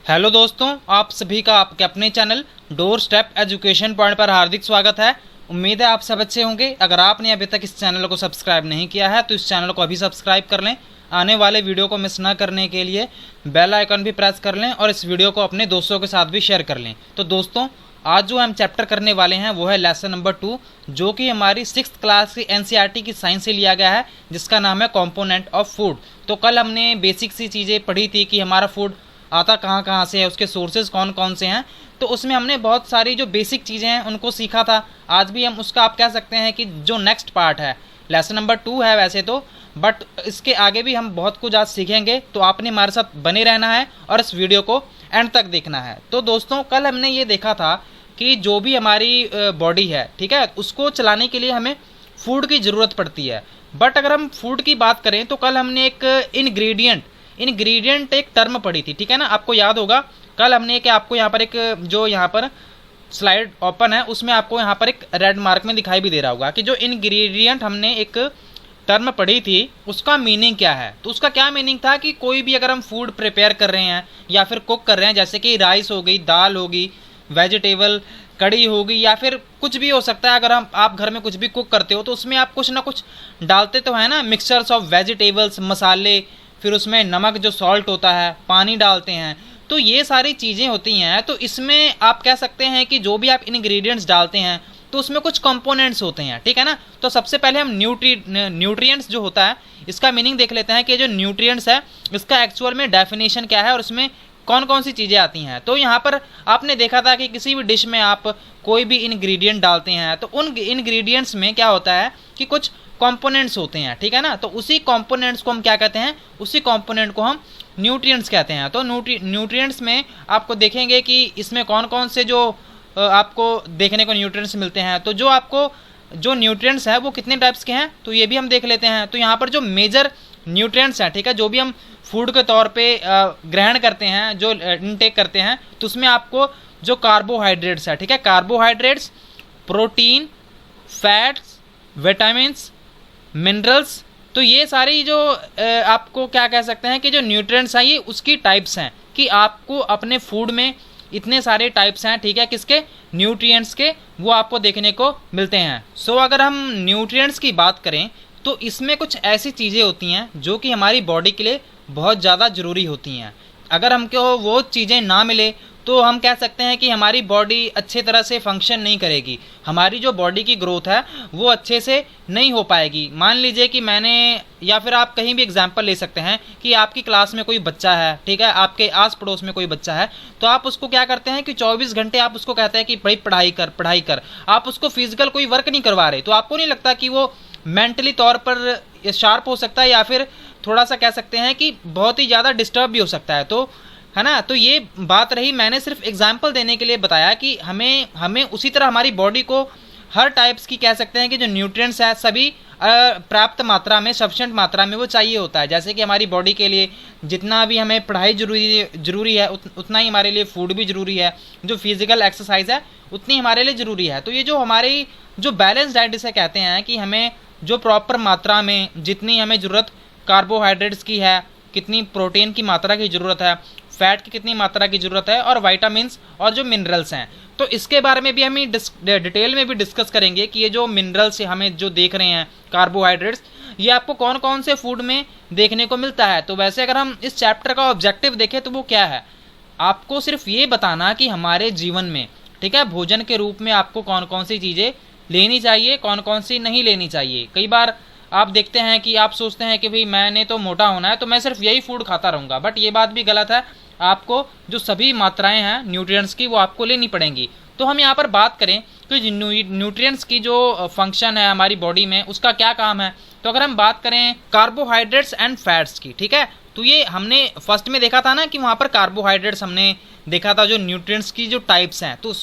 Hello दोस्तों, आप सभी का आपके अपने channel door step education point पर हार्दिक स्वागत है। उम्मीद है आप सब अच्छे होंगे। अगर आपने अभी तक इस चैनल को सब्सक्राइब नहीं किया है तो इस चैनल को अभी सब्सक्राइब कर लें। आने वाले वीडियो को मिस ना करने के लिए बेल आइकन भी प्रेस कर लें और इस वीडियो को अपने दोस्तों के साथ भी शेयर कर लें। तो दोस्तों, आज जो हम चैप्टर करने वाले हैं वो है लेसन नंबर 2, जो कि हमारी 6th क्लास की एनसीईआरटी की साइंस से लिया गया है, जिसका नाम है कंपोनेंट ऑफ फूड। तो कल हमने बेसिक सी चीज़ें पढ़ी थी कि हमारा फूड आता कहाँ कहाँ से है, उसके सोर्सेज कौन कौन से हैं। तो उसमें हमने बहुत सारी जो बेसिक चीज़ें हैं उनको सीखा था। आज भी हम उसका आप कह सकते हैं कि जो नेक्स्ट पार्ट है, लेसन नंबर 2 है वैसे तो, बट इसके आगे भी हम बहुत कुछ आज सीखेंगे। तो आपने हमारे साथ बने रहना है और इस वीडियो को एंड तक देखना है। तो दोस्तों, कल हमने ये देखा था कि जो भी हमारी बॉडी है, ठीक है, उसको चलाने के लिए हमें फूड की ज़रूरत पड़ती है। बट अगर हम फूड की बात करें तो कल हमने एक इन्ग्रीडियंट एक टर्म पढ़ी थी, ठीक है ना। आपको याद होगा कल हमने कि आपको यहाँ पर एक जो यहाँ पर स्लाइड ओपन है उसमें आपको यहाँ पर एक रेड मार्क में दिखाई भी दे रहा होगा कि जो इन्ग्रीडियंट हमने एक टर्म पढ़ी थी उसका मीनिंग क्या है। तो उसका क्या मीनिंग था कि कोई भी अगर हम फूड प्रिपेयर कर रहे हैं या फिर कुक कर रहे हैं, जैसे कि राइस हो गई, दाल होगी, वेजिटेबल कड़ी होगी, या फिर कुछ भी हो सकता है। अगर आप घर में कुछ भी कुक करते हो तो उसमें आप कुछ ना कुछ डालते तो है ना, मिक्सचर्स ऑफ वेजिटेबल्स, मसाले, फिर उसमें नमक जो सॉल्ट होता है, पानी डालते हैं। तो ये सारी चीज़ें होती हैं। तो इसमें आप कह सकते हैं कि जो भी आप इंग्रेडिएंट्स डालते हैं तो उसमें कुछ कंपोनेंट्स होते हैं, ठीक है ना। तो सबसे पहले हम न्यूट्रिएंट्स जो होता है इसका मीनिंग देख लेते हैं कि जो न्यूट्रिएंट्स है इसका एक्चुअल में डेफिनेशन क्या है और उसमें कौन कौन सी चीज़ें आती हैं। तो यहाँ पर आपने देखा था कि किसी भी डिश में आप कोई भी इंग्रेडिएंट डालते हैं तो उन इंग्रेडिएंट्स में क्या होता है कि कुछ कंपोनेंट्स होते हैं, ठीक है ना। तो उसी कंपोनेंट्स को हम क्या कहते हैं, उसी कंपोनेंट को हम न्यूट्रिएंट्स कहते हैं। तो न्यूट्रिएंट्स में आपको देखेंगे कि इसमें कौन कौन से जो आपको देखने को न्यूट्रिएंट्स मिलते हैं। तो जो न्यूट्रिएंट्स हैं वो कितने टाइप्स के हैं तो ये भी हम देख लेते हैं। तो यहाँ पर जो मेजर न्यूट्रिएंट्स हैं, ठीक है, जो भी हम फूड के तौर पे ग्रहण करते हैं, जो इनटेक करते हैं, तो उसमें आपको जो कार्बोहाइड्रेट्स है, ठीक है, carbohydrates, protein, fats, vitamins, minerals, तो ये सारी जो आपको क्या कह सकते हैं कि जो न्यूट्रिएंट्स हैं ये उसकी टाइप्स हैं कि आपको अपने फूड में इतने सारे टाइप्स हैं, ठीक है, किसके, न्यूट्रिएंट्स के, वो आपको देखने को मिलते हैं। सो अगर हम न्यूट्रिएंट्स की बात करें तो इसमें कुछ ऐसी चीज़ें होती हैं जो कि हमारी बॉडी के लिए बहुत ज़्यादा ज़रूरी होती हैं। अगर हमको वो चीज़ें ना मिले तो हम कह सकते हैं कि हमारी बॉडी अच्छे तरह से फंक्शन नहीं करेगी, हमारी जो बॉडी की ग्रोथ है वो अच्छे से नहीं हो पाएगी। मान लीजिए कि मैंने, या फिर आप कहीं भी एग्जांपल ले सकते हैं कि आपकी क्लास में कोई बच्चा है, ठीक है, आपके आस पड़ोस में कोई बच्चा है, तो आप उसको क्या करते हैं कि 24 घंटे आप उसको कहते हैं कि भाई पढ़ाई कर। आप उसको फिजिकल कोई वर्क नहीं करवा रहे, तो आपको नहीं लगता कि वो मेंटली तौर पर शार्प हो सकता है या फिर थोड़ा सा कह सकते हैं कि बहुत ही ज़्यादा डिस्टर्ब भी हो सकता है, तो है ना। तो ये बात रही, मैंने सिर्फ एग्जाम्पल देने के लिए बताया कि हमें उसी तरह हमारी बॉडी को हर टाइप्स की कह सकते हैं कि जो न्यूट्रिएंट्स है सभी पर्याप्त मात्रा में, सफिशिएंट मात्रा में वो चाहिए होता है। जैसे कि हमारी बॉडी के लिए जितना भी हमें पढ़ाई जरूरी है उतना ही हमारे लिए फूड भी ज़रूरी है, जो फिजिकल एक्सरसाइज है उतनी हमारे लिए ज़रूरी है। तो ये जो हमारी जो बैलेंस डाइट जिसे कहते हैं कि हमें जो प्रॉपर मात्रा में जितनी हमें ज़रूरत कार्बोहाइड्रेट्स की है, कितनी प्रोटीन की मात्रा की ज़रूरत है, फैट की कितनी मात्रा की ज़रूरत है, और वाइटामिन्स और जो मिनरल्स हैं, तो इसके बारे में भी हम डिटेल में भी डिस्कस करेंगे कि ये जो मिनरल्स हमें जो देख रहे हैं, कार्बोहाइड्रेट्स, ये आपको कौन कौन से फूड में देखने को मिलता है। तो वैसे अगर हम इस चैप्टर का ऑब्जेक्टिव देखें तो वो क्या है, आपको सिर्फ ये बताना कि हमारे जीवन में, ठीक है, भोजन के रूप में आपको कौन कौन सी चीज़ें लेनी चाहिए, कौन कौन सी नहीं लेनी चाहिए। कई बार आप देखते हैं कि आप सोचते हैं कि भाई मैंने तो मोटा होना है तो मैं सिर्फ यही फूड खाता रहूँगा, बट ये बात भी गलत है। आपको जो सभी मात्राएं हैं न्यूट्रिएंट्स की वो आपको लेनी पड़ेंगी। तो हम यहाँ पर बात करें कि न्यूट्रिएंट्स की जो फंक्शन है हमारी बॉडी में उसका क्या काम है, तो अगर हम बात करें कार्बोहाइड्रेट्स एंड फैट्स की, ठीक है, तो ये हमने फर्स्ट में देखा था ना कि वहाँ पर कार्बोहाइड्रेट्स हमने देखा था जो न्यूट्रिएंट्स की जो टाइप्स हैं, तो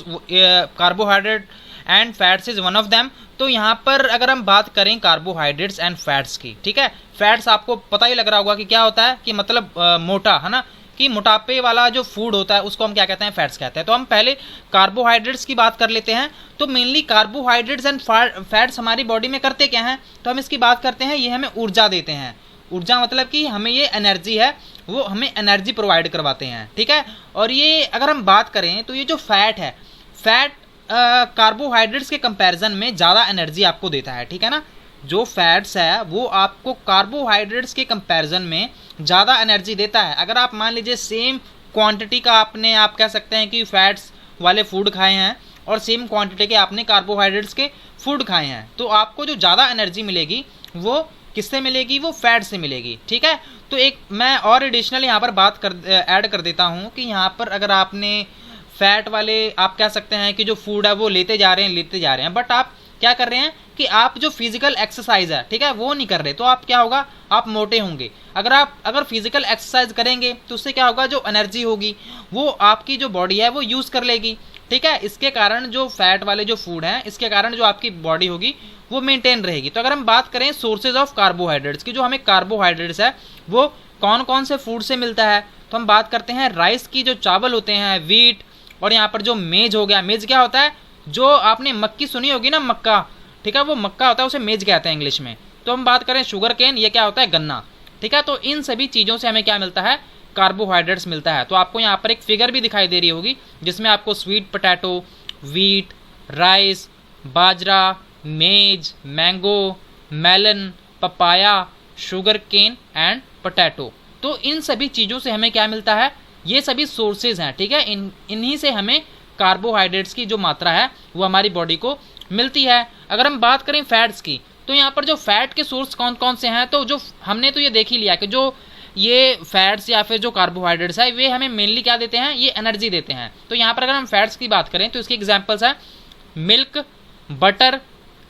carbohydrate and fats is one of them. तो यहाँ पर अगर हम बात करें कार्बोहाइड्रेट्स एंड फैट्स की, ठीक है, फैट्स आपको पता ही लग रहा होगा कि क्या होता है, कि मतलब मोटा, है ना, कि मोटापे वाला जो फूड होता है उसको हम क्या कहते हैं, फैट्स कहते हैं। तो हम पहले कार्बोहाइड्रेट्स की बात कर लेते हैं। तो मेनली कार्बोहाइड्रेट्स एंड फैट्स हमारी बॉडी में करते क्या हैं, तो हम इसकी बात करते हैं, ये हमें ऊर्जा देते हैं। ऊर्जा मतलब कि हमें ये एनर्जी है वो हमें एनर्जी प्रोवाइड करवाते हैं, ठीक है। और ये अगर हम बात करें तो ये जो फैट है, फैट कार्बोहाइड्रेट्स के कंपैरिजन में ज़्यादा एनर्जी आपको देता है, ठीक है ना। जो फैट्स है वो आपको कार्बोहाइड्रेट्स के कंपैरिजन में ज़्यादा एनर्जी देता है। अगर आप मान लीजिए सेम क्वांटिटी का आपने, आप कह सकते हैं कि फैट्स वाले फूड खाए हैं और सेम क्वांटिटी के आपने कार्बोहाइड्रेट्स के फूड खाए हैं, तो आपको जो ज़्यादा एनर्जी मिलेगी वो किससे मिलेगी, वो फैट से मिलेगी, ठीक है। तो एक मैं और एडिशनल यहाँ पर बात ऐड कर देता हूँ कि यहाँ पर अगर आपने फैट वाले, आप कह सकते हैं कि जो फूड है वो लेते जा रहे हैं, बट आप क्या कर रहे हैं कि आप जो फिजिकल एक्सरसाइज है, ठीक है, वो नहीं कर रहे, तो आप क्या होगा, आप मोटे होंगे। अगर फिजिकल एक्सरसाइज करेंगे तो उससे क्या होगा, जो एनर्जी होगी वो आपकी जो बॉडी है वो यूज़ कर लेगी, ठीक है। इसके कारण जो फैट वाले जो फूड हैं, इसके कारण जो आपकी बॉडी होगी वो मेंटेन रहेगी। तो अगर हम बात करें सोर्सेज ऑफ कार्बोहाइड्रेट्स की, जो हमें कार्बोहाइड्रेट्स है वो कौन कौन से फूड से मिलता है, तो हम बात करते हैं राइस की, जो चावल होते हैं, वीट, और यहाँ पर जो मेज हो गया, मेज क्या होता है, जो आपने मक्की सुनी होगी ना, मक्का, ठीक है, वो मक्का होता है, उसे मेज कहते हैं इंग्लिश में। तो हम बात करें शुगर केन, ये क्या होता है, गन्ना, ठीक है। तो इन सभी चीज़ों से हमें क्या मिलता है, कार्बोहाइड्रेट्स मिलता है। तो आपको यहाँ पर एक फिगर भी दिखाई दे रही होगी जिसमें आपको स्वीट पोटैटो, वीट, राइस, बाजरा, maize, mango, melon, papaya, sugar cane and potato. तो इन सभी चीज़ों से हमें क्या मिलता है, ये सभी सोर्सेज हैं, ठीक है। इन्हीं से हमें कार्बोहाइड्रेट्स की जो मात्रा है वो हमारी बॉडी को मिलती है। अगर हम बात करें फैट्स की, तो यहाँ पर जो फैट के सोर्स कौन कौन से हैं, तो जो हमने तो ये देख ही लिया कि जो ये फैट्स या फिर जो कार्बोहाइड्रेट्स है वे हमें मेनली क्या देते हैं, ये एनर्जी देते हैं। तो यहाँ पर अगर हम फैट्स की बात करें तो इसकी एग्जांपल्स है milk, butter,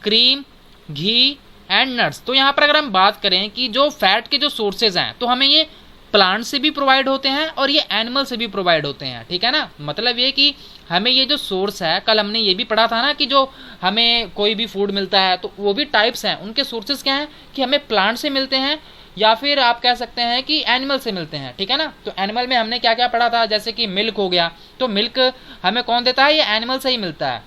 cream, ghee and nuts. तो यहाँ पर अगर हम बात करें कि जो फैट के जो सोर्सेज हैं, तो हमें ये प्लांट से भी प्रोवाइड होते हैं और ये एनिमल से भी प्रोवाइड होते हैं, ठीक है ना। मतलब ये कि हमें ये जो सोर्स है, कल हमने ये भी पढ़ा था ना कि जो हमें कोई भी फूड मिलता है तो वो भी टाइप्स हैं, उनके सोर्सेज क्या हैं कि हमें प्लांट से मिलते हैं या फिर आप कह सकते हैं कि एनिमल से मिलते हैं, ठीक है ना। तो एनिमल में हमने क्या क्या पढ़ा था, जैसे कि मिल्क हो गया, तो मिल्क हमें कौन देता है, ये एनिमल से ही मिलता है।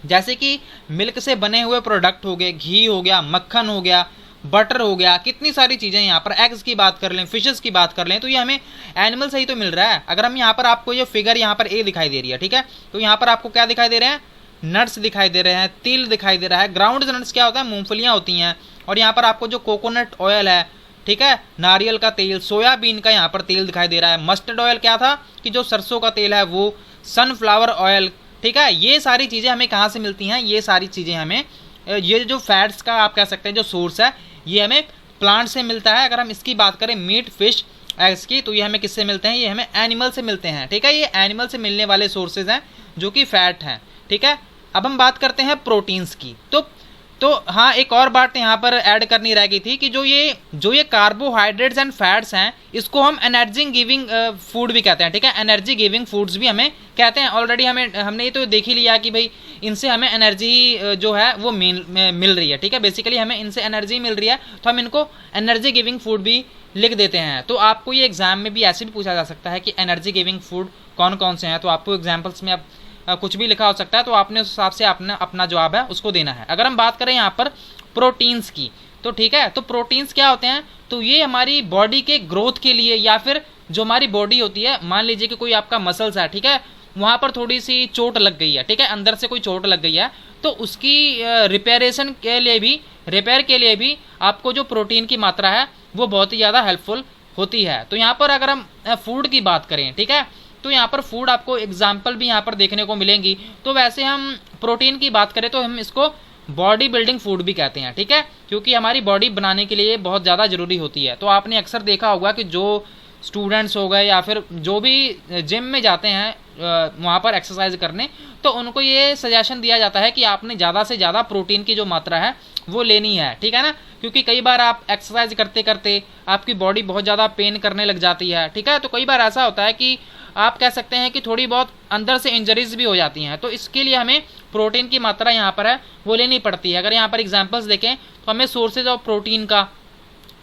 जैसे कि मिल्क से बने हुए प्रोडक्ट हो गए, घी हो गया, मक्खन हो गया, बटर हो गया, कितनी सारी चीज़ें, यहाँ पर एग्स की बात कर लें, फिशेस की बात कर लें, तो ये हमें एनिमल से ही तो मिल रहा है। अगर हम यहाँ पर, आपको ये फिगर यहाँ पर ए दिखाई दे रही है, ठीक है, तो यहाँ पर आपको क्या दिखाई दे रहे हैं, नट्स दिखाई दे रहे हैं, तिल दिखाई दे रहा है। ग्राउंड नट्स क्या होता है, मूंगफलियाँ होती हैं। और यहाँ पर आपको जो कोकोनट ऑयल है, ठीक है, नारियल का तेल, सोयाबीन का यहाँ पर तेल दिखाई दे रहा है। मस्टर्ड ऑयल क्या था कि जो सरसों का तेल है वो, सनफ्लावर ऑयल, ठीक है। ये सारी चीज़ें हमें कहाँ से मिलती हैं, ये सारी चीज़ें हमें, ये जो फैट्स का आप कह सकते हैं जो सोर्स है, ये हमें प्लांट से मिलता है। अगर हम इसकी बात करें मीट, फिश, एग्स की, तो ये हमें किससे मिलते हैं, ये हमें एनिमल से मिलते हैं, ठीक है। ये एनिमल से मिलने वाले सोर्सेज हैं जो कि फैट हैं, ठीक है। अब हम बात करते हैं प्रोटीन्स की। तो हाँ, एक और बात यहाँ पर ऐड करनी रह गई थी कि जो ये कार्बोहाइड्रेट्स एंड फैट्स हैं, इसको हम एनर्जी गिविंग फूड भी कहते हैं, ठीक है। एनर्जी गिविंग फूड्स भी हमें कहते हैं। ऑलरेडी हमने ये तो देख ही लिया कि भाई इनसे हमें एनर्जी जो है वो मिल रही है, ठीक है। बेसिकली हमें इनसे एनर्जी मिल रही है, तो हम इनको एनर्जी गिविंग फूड भी लिख देते हैं। तो आपको ये एग्जाम में भी ऐसे भी पूछा जा सकता है कि एनर्जी गिविंग फूड कौन कौन से हैं, तो आपको एग्जाम्पल्स में अब कुछ भी लिखा हो सकता है, तो आपने उस हिसाब से अपना जवाब है उसको देना है। अगर हम बात करें यहाँ पर प्रोटीन्स की, तो ठीक है, तो प्रोटीन्स क्या होते हैं, तो ये हमारी बॉडी के ग्रोथ के लिए, या फिर जो हमारी बॉडी होती है, मान लीजिए कि कोई आपका मसल्स है, ठीक है, वहाँ पर थोड़ी सी चोट लग गई है, ठीक है, अंदर से कोई चोट लग गई है, तो उसकी रिपेयरेशन के लिए भी, रिपेयर के लिए भी आपको जो प्रोटीन की मात्रा है वो बहुत ही ज़्यादा हेल्पफुल होती है। तो यहाँ पर अगर हम फूड की बात करें, ठीक है, तो यहाँ पर फूड आपको एग्जाम्पल भी यहाँ पर देखने को मिलेंगी। तो वैसे हम प्रोटीन की बात करें तो हम इसको बॉडी बिल्डिंग फूड भी कहते हैं, ठीक है, क्योंकि हमारी बॉडी बनाने के लिए बहुत ज़्यादा ज़रूरी होती है। तो आपने अक्सर देखा होगा कि जो स्टूडेंट्स हो गए या फिर जो भी जिम में जाते हैं वहाँ पर एक्सरसाइज करने, तो उनको ये सजेशन दिया जाता है कि आपने ज़्यादा से ज़्यादा प्रोटीन की जो मात्रा है वो लेनी है, ठीक है ना। क्योंकि कई बार आप एक्सरसाइज करते करते आपकी बॉडी बहुत ज़्यादा पेन करने लग जाती है, ठीक है। तो कई बार ऐसा होता है कि आप कह सकते हैं कि थोड़ी बहुत अंदर से इंजरीज भी हो जाती हैं, तो इसके लिए हमें प्रोटीन की मात्रा यहाँ पर है वो लेनी पड़ती है। अगर यहाँ पर एग्जांपल्स देखें तो हमें सोर्सेज ऑफ प्रोटीन का,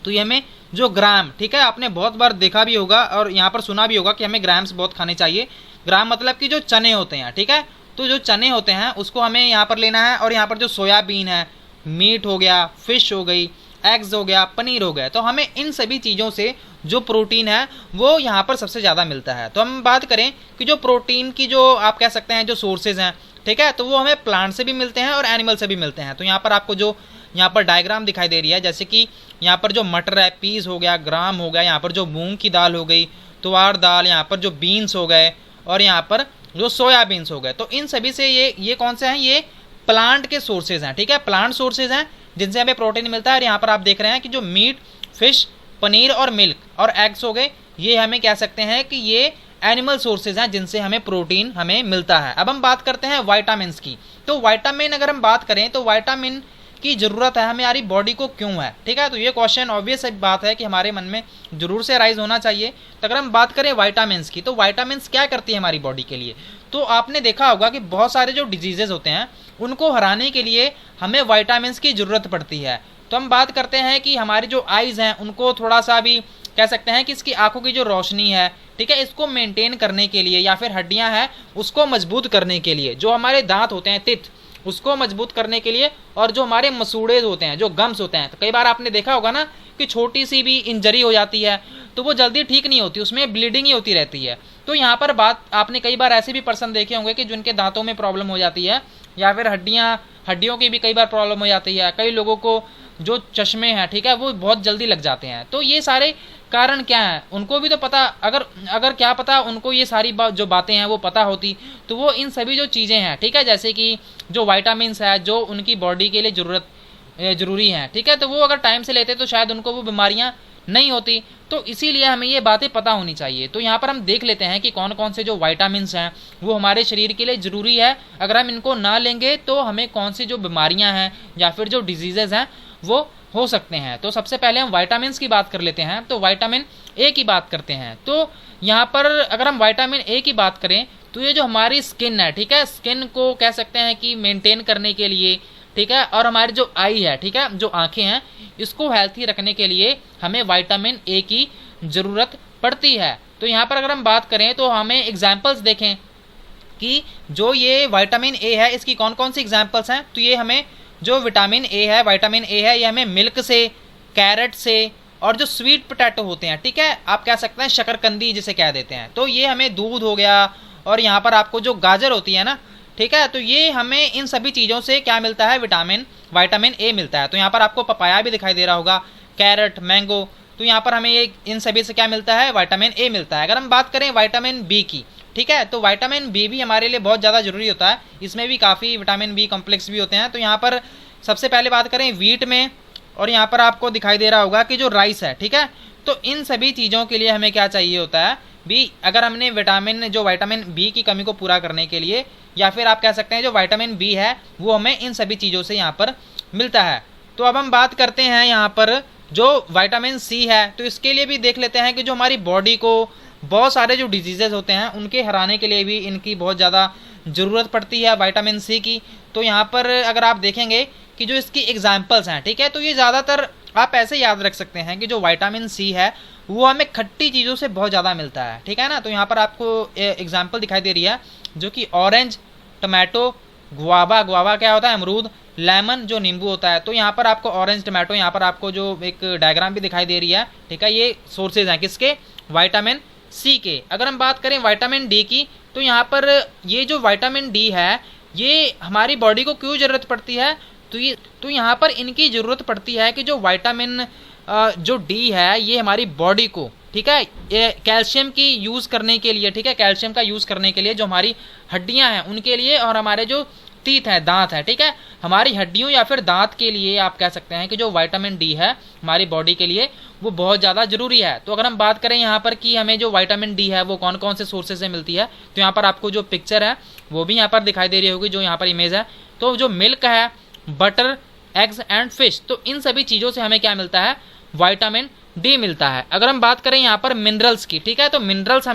तो ये हमें जो ग्राम, ठीक है, आपने बहुत बार देखा भी होगा और यहाँ पर सुना भी होगा कि हमें ग्राम्स बहुत खाने चाहिए। ग्राम मतलब कि जो चने होते हैं, ठीक है, तो जो चने होते हैं उसको हमें यहाँ पर लेना है। और यहाँ पर जो सोयाबीन है, मीट हो गया, फिश हो गई, एग्स हो गया, पनीर हो गया। तो हमें इन सभी चीज़ों से जो प्रोटीन है वो यहाँ पर सबसे ज़्यादा मिलता है। तो हम बात करें कि जो प्रोटीन की जो आप कह सकते हैं जो सोर्सेज हैं, ठीक है, तो वो हमें प्लांट से भी मिलते हैं और एनिमल से भी मिलते हैं। तो यहाँ पर आपको जो यहाँ पर डायग्राम दिखाई दे रही है, जैसे कि यहाँ पर जो मटर है, पीस हो गया, ग्राम हो गया, यहाँ पर जो मूंग की दाल हो गई, तुअर दाल, यहाँ पर जो बीन्स हो गए और यहाँ पर जो सोयाबीन्स हो गए। तो इन सभी से ये कौन से हैं, ये प्लांट के सोर्सेज हैं, ठीक है, प्लांट सोर्सेज हैं जिनसे हमें प्रोटीन मिलता है। और यहाँ पर आप देख रहे हैं कि जो मीट, फिश, पनीर और मिल्क और एग्स हो गए, ये हमें कह सकते हैं कि ये एनिमल सोर्सेज हैं जिनसे हमें प्रोटीन हमें मिलता है। अब हम बात करते हैं विटामिन की। तो विटामिन अगर हम बात करें तो विटामिन की ज़रूरत है हमारी बॉडी को क्यों है, ठीक है। तो ये क्वेश्चन ऑब्वियस बात है कि हमारे मन में जरूर से राइज होना चाहिए। तो अगर हम बात करें विटामिन की, तो विटामिन क्या करती है हमारी बॉडी के लिए। तो आपने देखा होगा कि बहुत सारे जो डिजीजेज होते हैं उनको हराने के लिए हमें विटामिन की ज़रूरत पड़ती है। तो हम बात करते हैं कि हमारी जो आइज़ हैं उनको थोड़ा सा भी कह सकते हैं कि इसकी आंखों की जो रोशनी है, ठीक है, इसको मेंटेन करने के लिए, या फिर हड्डियां हैं उसको मजबूत करने के लिए, जो हमारे दांत होते हैं तित, उसको मजबूत करने के लिए, और जो हमारे मसूड़े होते हैं, जो गम्स होते हैं, तो कई बार आपने देखा होगा ना कि छोटी सी भी इंजरी हो जाती है तो वो जल्दी ठीक नहीं होती, उसमें ब्लीडिंग ही होती रहती है। तो यहाँ पर बात आपने कई बार ऐसे भी पर्सन देखे होंगे कि जिनके दांतों में प्रॉब्लम हो जाती है, या फिर हड्डियों की भी कई बार प्रॉब्लम हो जाती है। कई लोगों को जो चश्मे हैं, ठीक है, वो बहुत जल्दी लग जाते हैं। तो ये सारे कारण क्या है उनको भी तो पता, अगर क्या पता उनको ये सारी जो बातें हैं वो पता होती, तो वो इन सभी जो चीज़ें हैं, ठीक है, जैसे कि जो विटामिन्स है जो उनकी बॉडी के लिए ज़रूरी हैं, ठीक है, तो वो अगर टाइम से लेते तो शायद उनको वो बीमारियां नहीं होती। तो इसीलिए हमें ये बातें पता होनी चाहिए। तो यहाँ पर हम देख लेते हैं कि कौन कौन से जो विटामिन्स हैं वो हमारे शरीर के लिए ज़रूरी है। अगर हम इनको ना लेंगे तो हमें कौन सी जो बीमारियां हैं या फिर जो डिजीज़ेज़ हैं वो हो सकते हैं। तो सबसे पहले हम विटामिन्स की बात कर लेते हैं। तो विटामिन ए की बात करते हैं। तो यहाँ पर अगर हम विटामिन ए की बात करें तो ये जो हमारी स्किन है, ठीक है, स्किन को कह सकते हैं कि मेंटेन करने के लिए, ठीक है, और हमारी जो आई है, ठीक है, जो आंखें हैं, इसको हेल्थी रखने के लिए हमें विटामिन ए की ज़रूरत पड़ती है। तो यहाँ पर अगर हम बात करें तो हमें एग्जाम्पल्स देखें कि जो ये विटामिन ए है इसकी कौन कौन सी एग्जाम्पल्स हैं। तो ये हमें जो विटामिन ए है ये हमें मिल्क से, कैरेट से, और जो स्वीट पोटैटो होते हैं, ठीक है, आप कह सकते हैं शकरकंदी जिसे कह देते हैं, तो ये हमें दूध हो गया, और यहाँ पर आपको जो गाजर होती है ना, ठीक है, तो ये हमें इन सभी चीज़ों से क्या मिलता है, विटामिन ए मिलता है। तो यहाँ पर आपको पपाया भी दिखाई दे रहा होगा, कैरेट, मैंगो, तो यहाँ पर हमें ये इन सभी से क्या मिलता है, विटामिन ए मिलता है। अगर हम बात करें विटामिन बी की, ठीक है, तो विटामिन बी भी हमारे लिए बहुत ज़्यादा जरूरी होता है। इसमें भी काफ़ी विटामिन बी कॉम्प्लेक्स भी होते हैं। तो यहाँ पर सबसे पहले बात करें वीट में, और यहाँ पर आपको दिखाई दे रहा होगा कि जो राइस है, ठीक है, तो इन सभी चीज़ों के लिए हमें क्या चाहिए होता है बी। अगर हमने विटामिन बी की कमी को पूरा करने के लिए, या फिर आप कह सकते हैं जो विटामिन बी है वो हमें इन सभी चीज़ों से यहाँ पर मिलता है। तो अब हम बात करते हैं यहाँ पर जो विटामिन सी है, तो इसके लिए भी देख लेते हैं कि जो हमारी बॉडी को बहुत सारे जो डिजीजेज होते हैं उनके हराने के लिए भी इनकी बहुत ज़्यादा ज़रूरत पड़ती है विटामिन सी की। तो यहाँ पर अगर आप देखेंगे कि जो इसकी एग्जाम्पल्स हैं, ठीक है, तो ये ज़्यादातर आप ऐसे याद रख सकते हैं कि जो विटामिन सी है वो हमें खट्टी चीज़ों से बहुत ज़्यादा मिलता है, ठीक है ना। तो यहाँ पर आपको एग्जाम्पल दिखाई दे रही है जो कि ऑरेंज, टमाटो, गुआवा क्या होता है, अमरूद, लेमन जो नींबू होता है। तो यहाँ पर आपको ऑरेंज, टमाटो, यहाँ पर आपको जो एक डायग्राम भी दिखाई दे रही है, ठीक है, ये सोर्सेज हैं किसके, विटामिन सी के। अगर हम बात करें विटामिन डी की, तो यहाँ पर ये जो विटामिन डी है ये हमारी बॉडी को क्यों ज़रूरत पड़ती है, तो यहाँ पर इनकी ज़रूरत पड़ती है कि जो विटामिन जो डी है ये हमारी बॉडी को, ठीक है, ये कैल्शियम की यूज़ करने के लिए, ठीक है, कैल्शियम का यूज़ करने के लिए जो हमारी हड्डियां हैं उनके लिए, और हमारे जो टीथ हैं, दांत है, ठीक है, हमारी हड्डियों या फिर दांत के लिए आप कह सकते हैं कि जो विटामिन डी है हमारी बॉडी के लिए वो बहुत ज़्यादा ज़रूरी है। तो अगर हम बात करें यहाँ पर कि हमें जो विटामिन डी है वो कौन कौन से सोर्सेज से मिलती है, तो यहाँ पर आपको जो पिक्चर है वो भी यहाँ पर दिखाई दे रही होगी, जो यहाँ पर इमेज है। तो जो मिल्क है, बटर, एग्स एंड फिश, तो इन सभी चीज़ों से हमें क्या मिलता है, विटामिन डी मिलता है। अगर हम बात करें यहाँ पर मिनरल्स की, ठीक है, तो मिनरल्स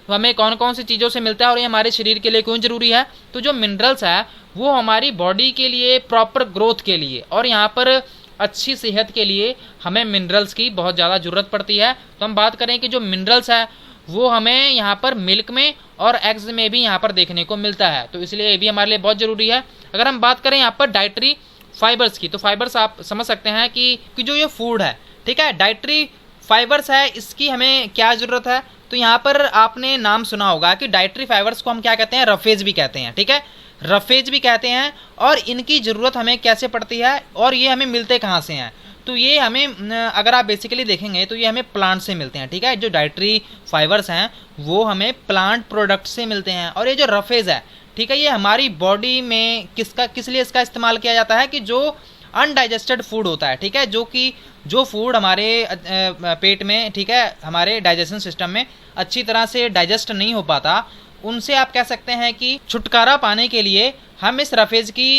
हमें कौन कौन सी चीज़ों से मिलता है और ये हमारे शरीर के लिए क्यों जरूरी है। तो जो मिनरल्स है वो हमारी बॉडी के लिए, प्रॉपर ग्रोथ के लिए और यहाँ पर अच्छी सेहत के लिए हमें मिनरल्स की बहुत ज़्यादा ज़रूरत पड़ती है। तो हम बात करें कि जो मिनरल्स है वो हमें यहाँ पर मिल्क में और एग्स में भी यहाँ पर देखने को मिलता है, तो इसलिए ये भी हमारे लिए बहुत ज़रूरी है। अगर हम बात करें यहाँ पर डाइटरी फाइबर्स की। तो फाइबर्स आप समझ सकते हैं कि जो ये फूड है, ठीक है, डाइटरी फाइबर्स है, इसकी हमें क्या ज़रूरत है। तो यहाँ पर आपने नाम सुना होगा कि डाइटरी फाइबर्स को हम क्या कहते हैं, रफेज भी कहते हैं, ठीक है, रफेज भी कहते हैं। और इनकी ज़रूरत हमें कैसे पड़ती है और ये हमें मिलते कहाँ से हैं। तो ये हमें, अगर आप बेसिकली देखेंगे तो ये हमें प्लांट से मिलते हैं, ठीक है। जो डाइटरी फाइबर्स हैं वो हमें प्लांट प्रोडक्ट से मिलते हैं। और ये जो रफेज है, ठीक है, ये हमारी बॉडी में किस लिए इसका इस्तेमाल किया जाता है कि जो अनडाइजेस्टेड फूड होता है, ठीक है, जो फूड हमारे पेट में, ठीक है, हमारे डाइजेशन सिस्टम में अच्छी तरह से डाइजेस्ट नहीं हो पाता, उनसे आप कह सकते हैं कि छुटकारा पाने के लिए हम इस रफेज की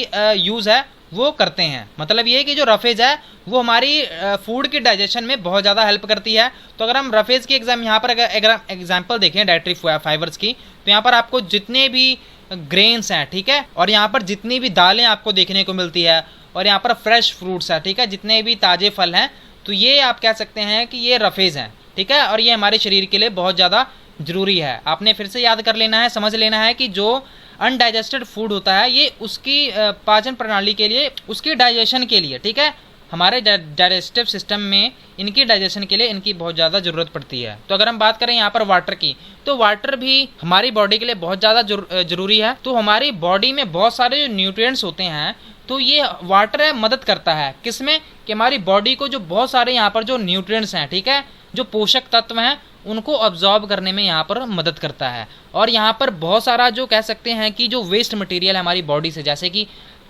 यूज़ है वो करते हैं। मतलब ये कि जो रफेज है वो हमारी फूड की डाइजेशन में बहुत ज़्यादा हेल्प करती है। तो अगर हम रफेज की यहाँ पर अगर एग्जाम्पल देखें डाइटरी फाइबर्स की, तो यहाँ पर आपको जितने भी ग्रेन्स हैं, ठीक है, और यहाँ पर जितनी भी दालें आपको देखने को मिलती है, और यहाँ पर फ्रेश फ्रूट्स है, ठीक है, जितने भी ताज़े फल हैं, तो ये आप कह सकते हैं कि ये रफेज हैं, ठीक है। और ये हमारे शरीर के लिए बहुत ज़्यादा ज़रूरी है। आपने फिर से याद कर लेना है, समझ लेना है कि जो अनडाइजेस्टेड फूड होता है ये उसकी पाचन प्रणाली के लिए, उसकी डाइजेशन के लिए, ठीक है, हमारे डाइजेस्टिव सिस्टम में इनकी डाइजेशन के लिए इनकी बहुत ज़्यादा ज़रूरत पड़ती है। तो अगर हम बात करें यहाँ पर वाटर की, तो वाटर भी हमारी बॉडी के लिए बहुत ज़्यादा ज़रूरी है। तो हमारी बॉडी में बहुत सारे जो न्यूट्रिएंट्स होते हैं, तो ये वाटर है मदद करता है किसमें, कि हमारी बॉडी को जो बहुत सारे यहाँ पर जो न्यूट्रिएंट्स हैं, ठीक है, जो पोषक तत्व हैं, उनको अब्जॉर्ब करने में यहाँ पर मदद करता है। और यहाँ पर बहुत सारा जो कह सकते हैं कि जो वेस्ट मटेरियल है हमारी बॉडी से, जैसे कि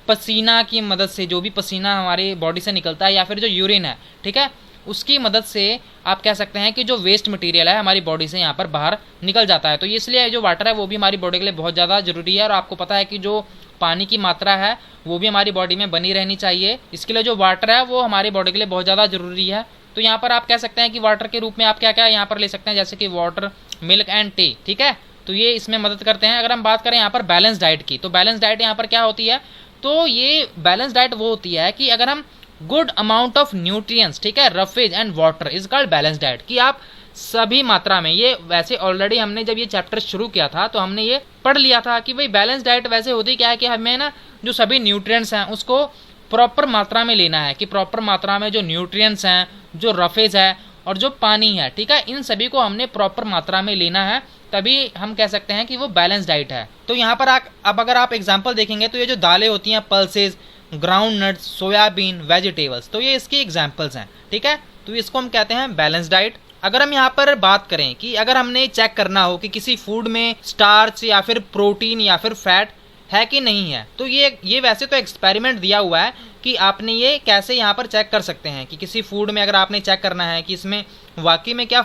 पसीना की मदद से, जो भी पसीना हमारी बॉडी से निकलता है, या फिर जो यूरिन है, ठीक है, उसकी मदद से आप कह सकते हैं कि जो वेस्ट मटेरियल है हमारी बॉडी से यहाँ पर बाहर निकल जाता है। तो इसलिए जो वाटर है वो भी हमारी बॉडी के लिए बहुत ज़्यादा ज़रूरी है। और आपको पता है कि जो पानी की मात्रा है वो भी हमारी बॉडी में बनी रहनी चाहिए। इसके लिए जो वाटर है वो हमारी बॉडी के लिए बहुत ज़्यादा ज़रूरी है। तो यहाँ पर आप कह सकते हैं कि वाटर के रूप में आप क्या क्या यहाँ पर ले सकते हैं, जैसे कि वाटर, मिल्क एंड टी, ठीक है, तो ये इसमें मदद करते हैं। अगर हम बात करें यहाँ पर बैलेंस डाइट की, तो बैलेंस डाइट यहाँ पर क्या होती है, तो ये बैलेंस डाइट वो होती है कि अगर हम गुड अमाउंट ऑफ न्यूट्रिएंट्स, ठीक है, roughage and water is called balance diet, कि आप सभी मात्रा में, ये वैसे ऑलरेडी हमने जब ये चैप्टर शुरू किया था तो हमने ये पढ़ लिया था कि भाई बैलेंस डाइट वैसे होती क्या है कि हमें ना जो सभी न्यूट्रिएंट्स हैं उसको प्रॉपर मात्रा में लेना है, कि प्रॉपर मात्रा में जो न्यूट्रिएंट्स हैं, जो रफेज है और जो पानी है, ठीक है, इन सभी को हमने प्रॉपर मात्रा में लेना है, तभी हम कह सकते हैं कि वो बैलेंस डाइट है। तो यहाँ पर अब अगर आप एग्जांपल देखेंगे तो ये जो दालें होती हैं, pulses, ground nuts, soybean, vegetables, तो ये इसकी एग्जांपल्स हैं, ठीक है, तो इसको हम कहते हैं बैलेंस डाइट। अगर हम यहाँ पर बात करें कि अगर हमने चेक करना हो कि किसी फूड में स्टार्च या फिर प्रोटीन या फिर फैट है कि नहीं है, तो ये वैसे तो एक्सपेरिमेंट दिया हुआ है कि आपने ये कैसे यहाँ पर चेक कर सकते हैं कि किसी फूड में अगर आपने चेक करना है कि इसमें वाकई में क्या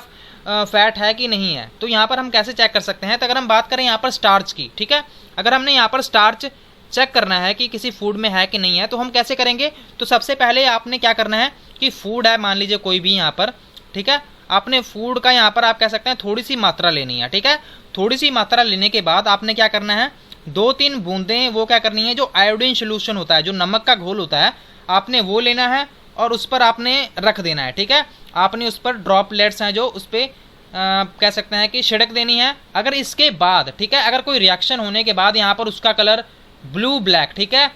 फैट है कि नहीं है, तो यहाँ पर हम कैसे चेक कर सकते हैं। तो अगर हम बात करें यहाँ पर स्टार्च की, ठीक है, अगर हमने यहाँ पर स्टार्च चेक करना है कि किसी फूड में है कि नहीं है, तो हम कैसे करेंगे। तो सबसे पहले आपने क्या करना है कि फूड है, मान लीजिए कोई भी यहाँ पर, ठीक है, आपने फूड का यहाँ पर आप कह सकते हैं थोड़ी सी मात्रा लेनी है, ठीक है, थोड़ी सी मात्रा लेने के बाद आपने क्या करना है, 2-3 बूंदें वो क्या करनी है, जो आयोडीन सोल्यूशन होता है, जो नमक का घोल होता है, आपने वो लेना है और उस पर आपने रख देना है, ठीक है, आपने उस पर ड्रॉपलेट्स हैं जो उस पर कह सकते हैं कि छिड़क देनी है। अगर इसके बाद, ठीक है, अगर कोई रिएक्शन होने के बाद यहाँ पर उसका कलर ब्लू ब्लैक, ठीक है,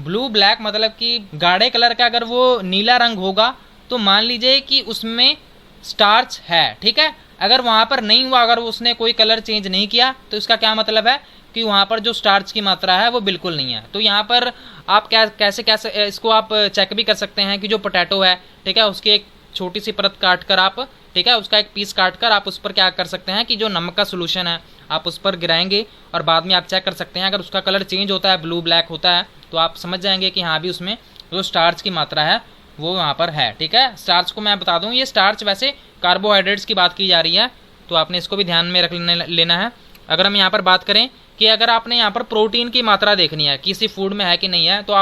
ब्लू ब्लैक मतलब कि गाढ़े कलर का अगर वो नीला रंग होगा तो मान लीजिए कि उसमें स्टार्च है, ठीक है। अगर वहाँ पर नहीं हुआ, अगर उसने कोई कलर चेंज नहीं किया, तो इसका क्या मतलब है कि वहाँ पर जो स्टार्च की मात्रा है वो बिल्कुल नहीं है। तो यहाँ पर आप कैसे इसको आप चेक भी कर सकते हैं कि जो पोटैटो है, ठीक है, उसकी एक छोटी सी परत काट कर आप, ठीक है, उसका एक पीस काट कर आप उस पर क्या कर सकते हैं कि जो नमक का सोल्यूशन है आप उस पर गिराएंगे और बाद में आप चेक कर सकते हैं। अगर उसका कलर चेंज होता है, ब्लू ब्लैक होता है, तो आप समझ जाएंगे कि हाँ भी उसमें जो स्टार्च की मात्रा है वो वहाँ पर है, ठीक है। स्टार्च को मैं बता दूँ, ये स्टार्च वैसे कार्बोहाइड्रेट्स की बात की जा रही है, तो आपने इसको भी ध्यान में रख लेना है। अगर हम यहाँ पर बात करें कि अगर आपने यहाँ पर प्रोटीन की मात्रा देखनी है किसी फूड में है कि नहीं है, तो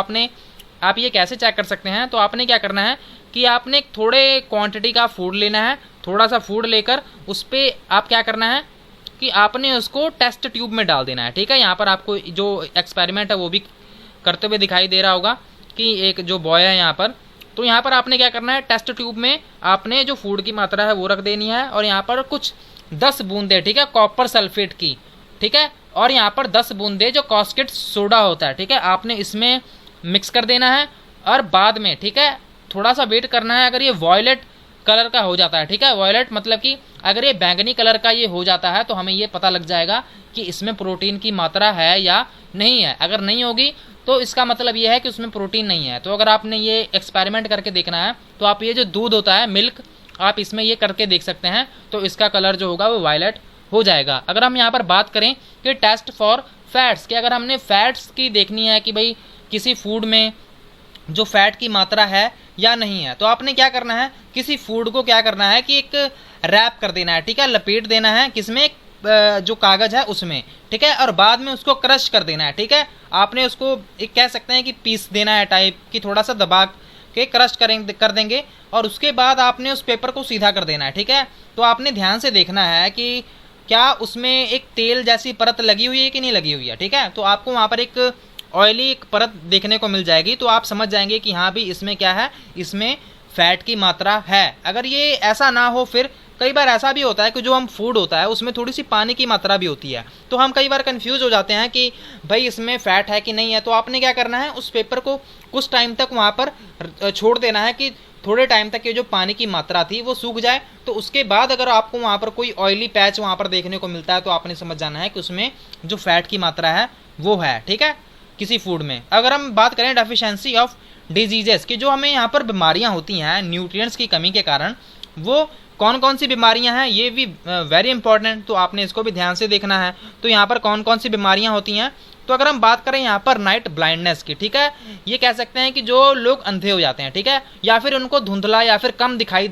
आप ये कैसे चेक कर सकते हैं। तो आपने क्या करना है कि आपने थोड़े क्वांटिटी का फूड लेना है, थोड़ा सा फूड लेकर उस पर आप क्या करना है कि आपने उसको टेस्ट ट्यूब में डाल देना है, ठीक है। यहाँ पर आपको जो एक्सपेरिमेंट है वो भी करते हुए दिखाई दे रहा होगा कि एक जो बॉय है यहाँ पर, तो यहाँ पर आपने क्या करना है, टेस्ट ट्यूब में आपने जो फूड की मात्रा है वो रख देनी है और यहाँ पर कुछ 10 बूंदे, ठीक है, कॉपर सल्फेट की, ठीक है, और यहाँ पर 10 बूंदे जो कॉस्केट सोडा होता है, ठीक है, आपने इसमें मिक्स कर देना है और बाद में, ठीक है, थोड़ा सा वेट करना है। अगर ये वॉयलेट कलर का हो जाता है, ठीक है, वॉयलेट मतलब कि अगर ये बैंगनी कलर का ये हो जाता है तो हमें ये पता लग जाएगा कि इसमें प्रोटीन की मात्रा है या नहीं है। अगर नहीं होगी तो इसका मतलब ये है कि उसमें प्रोटीन नहीं है। तो अगर आपने ये एक्सपेरिमेंट करके देखना है तो आप ये जो दूध होता है, मिल्क, आप इसमें ये करके देख सकते हैं, तो इसका कलर जो होगा वो वायलेट हो जाएगा। अगर हम यहाँ पर बात करें कि टेस्ट फॉर फैट्स, कि अगर हमने फैट्स की देखनी है कि भाई किसी फूड में जो फैट की मात्रा है या नहीं है, तो आपने क्या करना है, किसी फूड को क्या करना है कि एक रैप कर देना है, ठीक है, लपेट देना है किसमें, जो कागज है उसमें, ठीक है, और बाद में उसको क्रश कर देना है, ठीक है। आपने उसको एक कह सकते हैं कि पीस देना है, टाइप कि थोड़ा सा दबा के क्रश कर देंगे, और उसके बाद आपने उस पेपर को सीधा कर देना है, ठीक है। तो आपने ध्यान से देखना है कि क्या उसमें एक तेल जैसी परत लगी हुई है कि नहीं लगी हुई है, ठीक है। तो आपको वहाँ पर एक ऑयली एक परत देखने को मिल जाएगी, तो आप समझ जाएंगे कि हाँ भी इसमें क्या है, इसमें फैट की मात्रा है। अगर ये ऐसा ना हो, फिर कई बार ऐसा भी होता है कि जो हम फूड होता है उसमें थोड़ी सी पानी की मात्रा भी होती है, तो हम कई बार कंफ्यूज हो जाते हैं कि भाई इसमें फैट है कि नहीं है। तो आपने क्या करना है, उस पेपर को कुछ टाइम तक वहाँ पर छोड़ देना है कि थोड़े टाइम तक ये जो पानी की मात्रा थी वो सूख जाए। तो उसके बाद अगर आपको वहाँ पर कोई ऑयली पैच वहाँ पर देखने को मिलता है तो आपने समझ जाना है कि उसमें जो फैट की मात्रा है वो है, ठीक है, किसी फूड में। अगर हम बात करें डेफिशिएंसी ऑफ डिजीजेस की, जो हमें यहाँ पर बीमारियाँ होती हैं न्यूट्रिएंट्स की कमी के कारण, वो कौन कौन सी बीमारियां हैं, ये भी वेरी इंपॉर्टेंट, तो आपने इसको भी ध्यान से देखना है। तो यहाँ पर कौन कौन सी बीमारियां होती हैं, तो अगर हम बात करें यहाँ पर नाइट ब्लाइंडनेस की, ठीक है, ये कह सकते हैं कि जो लोग अंधे हो जाते हैं, ठीक है, या फिर उनको धुंधला या फिर कम दिखाई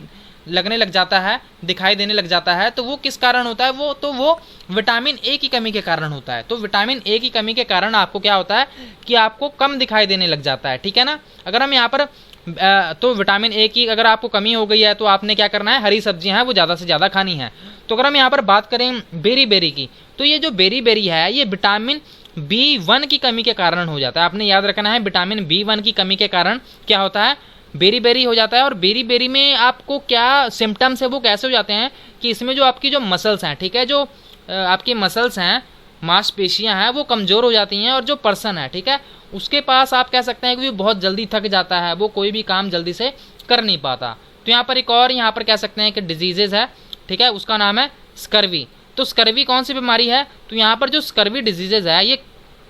देने लग जाता है, तो वो किस कारण होता है, वो विटामिन ए की कमी के कारण होता है। तो विटामिन ए की कमी के कारण आपको क्या होता है कि आपको कम दिखाई देने लग जाता है, ठीक है ना। अगर हम यहाँ पर तो विटामिन ए की अगर आपको कमी हो गई है तो आपने क्या करना है, हरी सब्जियां हैं वो ज़्यादा से ज़्यादा खानी है। तो अगर हम यहाँ पर बात करें बेरी की, तो ये जो बेरी है ये विटामिन B1 की कमी के कारण हो जाता है। आपने याद रखना है, विटामिन B1 की कमी के कारण क्या होता है, बेरी हो जाता है। और बेरी में आपको क्या सिम्टम्स है, वो कैसे हो जाते हैं कि इसमें जो आपकी जो मसल्स हैं, ठीक है, जो आपकी मसल्स हैं, मांसपेशियां हैं, वो कमज़ोर हो जाती हैं, और जो पर्सन है, ठीक है, उसके पास आप कह सकते हैं कि वो बहुत जल्दी थक जाता है, वो कोई भी काम जल्दी से कर नहीं पाता। तो यहाँ पर एक और यहाँ पर कह सकते हैं कि डिजीजेज है, ठीक है, उसका नाम है स्कर्वी। तो स्कर्वी कौन सी बीमारी है, तो यहाँ पर जो स्कर्वी डिजीजेज है ये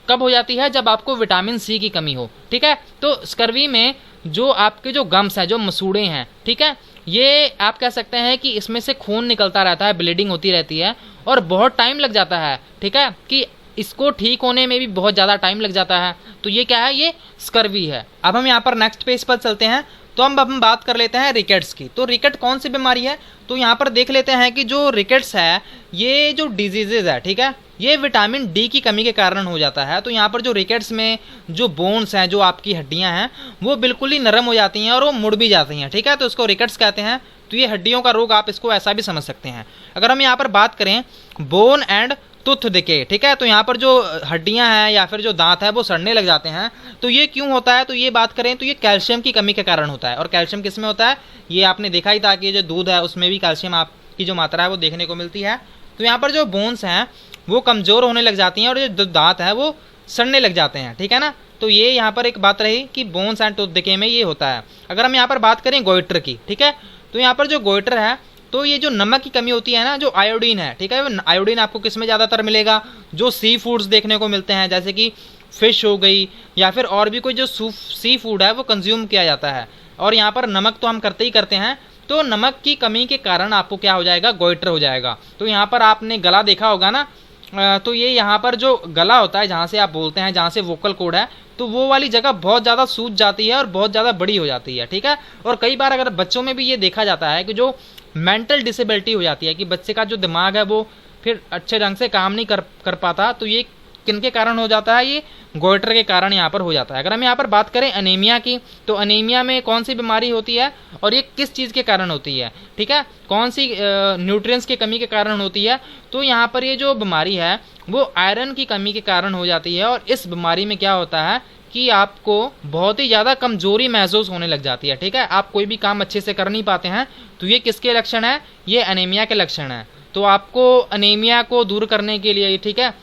कब हो जाती है, जब आपको विटामिन सी की कमी हो, ठीक है। तो स्कर्वी में जो आपके जो गम्स हैं, जो मसूड़े हैं, ठीक है, ये आप कह सकते हैं कि इसमें से खून निकलता रहता है, ब्लीडिंग होती रहती है, और बहुत टाइम लग जाता है, ठीक है, कि इसको ठीक होने में भी बहुत ज़्यादा टाइम लग जाता है। तो ये क्या है, ये स्कर्वी है। अब हम यहाँ पर नेक्स्ट पेज पर चलते हैं, तो हम बात कर लेते हैं रिकेट्स की। तो रिकेट कौन सी बीमारी है, तो यहाँ पर देख लेते हैं कि जो रिकेट्स है ये जो डिजीजेज है, ठीक है, ये विटामिन डी की कमी के कारण हो जाता है। तो यहाँ पर जो रिकेट्स में जो बोन्स हैं, जो आपकी हड्डियाँ हैं, वो बिल्कुल ही नरम हो जाती हैं और वो मुड़ भी जाती हैं, ठीक है, तो इसको रिकेट्स कहते हैं। तो ये हड्डियों का रोग, आप इसको ऐसा भी समझ सकते हैं। अगर हम यहाँ पर बात करें बोन एंड टूथ डिके, ठीक है, तो यहाँ पर जो हड्डियां हैं या फिर जो दांत है वो सड़ने लग जाते हैं। तो ये क्यों होता है, तो ये बात करें तो ये कैल्शियम की कमी के कारण होता है। और कैल्शियम किस में होता है, ये आपने देखा ही था कि जो दूध है उसमें भी कैल्शियम आपकी जो मात्रा है वो देखने को मिलती है। तो यहाँ पर जो बोन्स हैं वो कमज़ोर होने लग जाती हैं और जो दांत है वो सड़ने लग जाते हैं, ठीक है ना। तो ये यहाँ पर एक बात रही कि बोन्स एंड टूथ डिके में ये होता है। अगर हम यहाँ पर बात करें गोइटर की, ठीक है, तो यहाँ पर जो गोइटर है, तो ये जो नमक की कमी होती है ना, जो आयोडीन है, ठीक है, आयोडीन आपको किस में ज़्यादातर मिलेगा, जो सी फूड्स देखने को मिलते हैं, जैसे कि फ़िश हो गई या फिर और भी कोई जो सी फूड है वो कंज्यूम किया जाता है। और यहाँ पर नमक तो हम करते ही करते हैं। तो नमक की कमी के कारण आपको क्या हो जाएगा, गोइटर हो जाएगा। तो यहाँ पर आपने गला देखा होगा ना, तो ये यहाँ पर जो गला होता है, जहाँ से आप बोलते हैं, जहाँ से वोकल कोड है, तो वो वाली जगह बहुत ज़्यादा सूज जाती है और बहुत ज़्यादा बड़ी हो जाती है, ठीक है। और कई बार अगर बच्चों में भी ये देखा जाता है कि जो मेंटल डिसेबिलिटी हो जाती है, कि बच्चे का जो दिमाग है वो फिर अच्छे ढंग से काम नहीं कर पाता, तो ये किनके कारण हो जाता है, ये गोइटर के कारण यहाँ पर हो जाता है। अगर हम यहाँ पर बात करें अनीमिया की, तो अनीमिया में कौन सी बीमारी होती है और ये किस चीज़ के कारण होती है, ठीक है, कौन सी न्यूट्रिएंट्स की कमी के कारण होती है, तो यहाँ पर ये जो बीमारी है वो आयरन की कमी के कारण हो जाती है। और इस बीमारी में क्या होता है कि आपको बहुत ही ज़्यादा कमज़ोरी महसूस होने लग जाती है, ठीक है, आप कोई भी काम अच्छे से कर नहीं पाते हैं। तो ये किसके लक्षण है, ये अनीमिया के लक्षण है। तो आपको अनीमिया को दूर करने के लिए, ठीक है,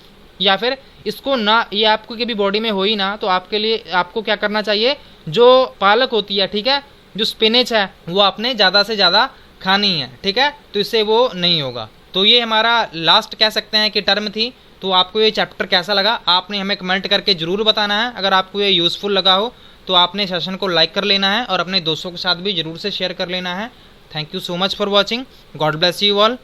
या फिर इसको ना, ये आपको कभी बॉडी में हो ही ना, तो आपके लिए आपको क्या करना चाहिए, जो पालक होती है, ठीक है, जो स्पिनच है, वो आपने ज़्यादा से ज़्यादा खानी है, ठीक है, तो इससे वो नहीं होगा। तो ये हमारा लास्ट कह सकते हैं कि टर्म थी। तो आपको ये चैप्टर कैसा लगा आपने हमें कमेंट करके ज़रूर बताना है। अगर आपको ये यूज़फुल लगा हो तो आपने सेशन को लाइक कर लेना है और अपने दोस्तों के साथ भी ज़रूर से शेयर कर लेना है। Thank you so much for watching. God bless you all.